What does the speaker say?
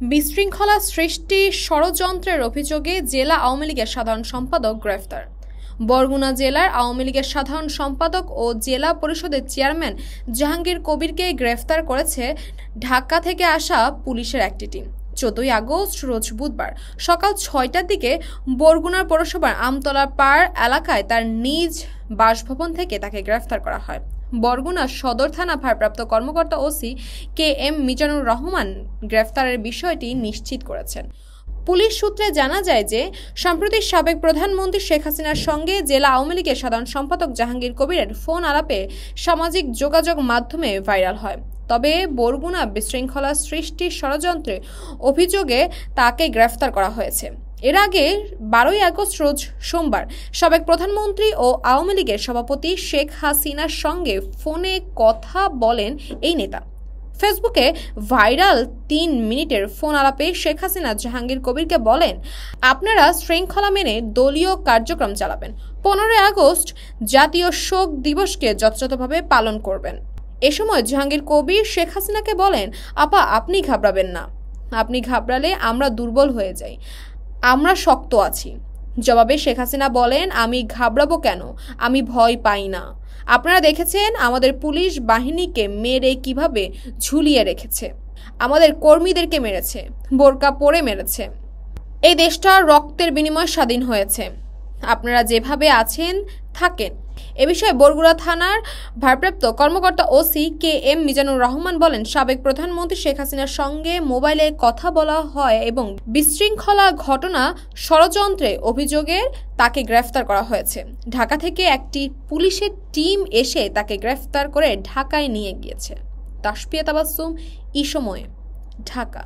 বিশৃঙ্খলা সৃষ্টি ষড়যন্ত্রের অভিযোগে জেলা আওয়ামী লীগের সাধারণ সম্পাদক গ্রেফতার। বরগুনা জেলার আওয়ামী লীগের সাধারণ সম্পাদক ও জেলা পরিষদের চেয়ারম্যান জাহাঙ্গীর কবিরকে গ্রেফতার করেছে ঢাকা থেকে আসা পুলিশের একটি টিম। 14 আগস্ট রোজ বুধবার সকাল 6টার দিকে বরগুনার পৌরসভার আমতলা পাড় এলাকায় তার নিজ বাসভবন থেকে তাকে গ্রেফতার করা হয়। বরগুনা সদর থানা ভারপ্রাপ্ত কর্মকর্তা ওসি KM মিজানুর রহমান গ্রেফতারের বিষয়টি নিশ্চিত করেছেন। পুলিশ সূত্রে জানা যায় যে সম্প্রতি সাবেক প্রধানমন্ত্রী শেখ হাসিনার সঙ্গে জেলা আওয়ামী লীগের সাধারণ সম্পাদক জাহাঙ্গীর কবিরের ফোন আলাপে সামাজিক যোগাযোগ মাধ্যমে ভাইরাল হয়। তবে বরগুনা বিশৃঙ্খলা সৃষ্টির ষড়যন্ত্রে অভিযোগে তাকে গ্রেফতার করা হয়েছে। এর আগে 12 আগস্ট রোজ সোমবার সাবেক প্রধানমন্ত্রী ও আওয়ামী লীগের সভাপতি শেখ হাসিনার সঙ্গে ফোনে কথা বলেন এই নেতা। ফেসবুকে ভাইরাল 3 মিনিটের ফোন আলাপে শেখ হাসিনা জাহাঙ্গীর কবিরকে বলেন, আপনারা শৃঙ্খলা মেনে দলীয় কার্যক্রম চালাবেন। 15 আগস্ট জাতীয় শোক দিবসকে যথাযথভাবে পালন করবেন। এ সময় জাহাঙ্গীর কবির শেখ হাসিনাকে বলেন, আপা আপনি ঘাবড়াবেন না, আপনি ঘাবড়ালে আমরা দুর্বল হয়ে যাই, আমরা শক্ত আছি। জবাবে শেখ হাসিনা বলেন, আমি ঘাবড়াবো কেন, আমি ভয় পাই না। আপনারা দেখেছেন আমাদের পুলিশ বাহিনীকে মেরে কিভাবে ঝুলিয়ে রেখেছে, আমাদের কর্মীদেরকে মেরেছে, বোরকা পরে মেরেছে। এই দেশটা রক্তের বিনিময়ে স্বাধীন হয়েছে, আপনারা যেভাবে আছেন থাকেন। এ বিষয়ে বরগুনা থানার ভারপ্রাপ্ত কর্মকর্তা ওসি KM মিজানুর রহমান বলেন, সাবেক প্রধানমন্ত্রী শেখ হাসিনার সঙ্গে মোবাইলে কথা বলা হয় এবং বিশৃঙ্খলা ঘটনা ষড়যন্ত্রে অভিযোগে তাকে গ্রেফতার করা হয়েছে। ঢাকা থেকে একটি পুলিশের টিম এসে তাকে গ্রেফতার করে ঢাকায় নিয়ে গিয়েছে। তাসফিয়া তাবাসসুম, ই সময়, ঢাকা।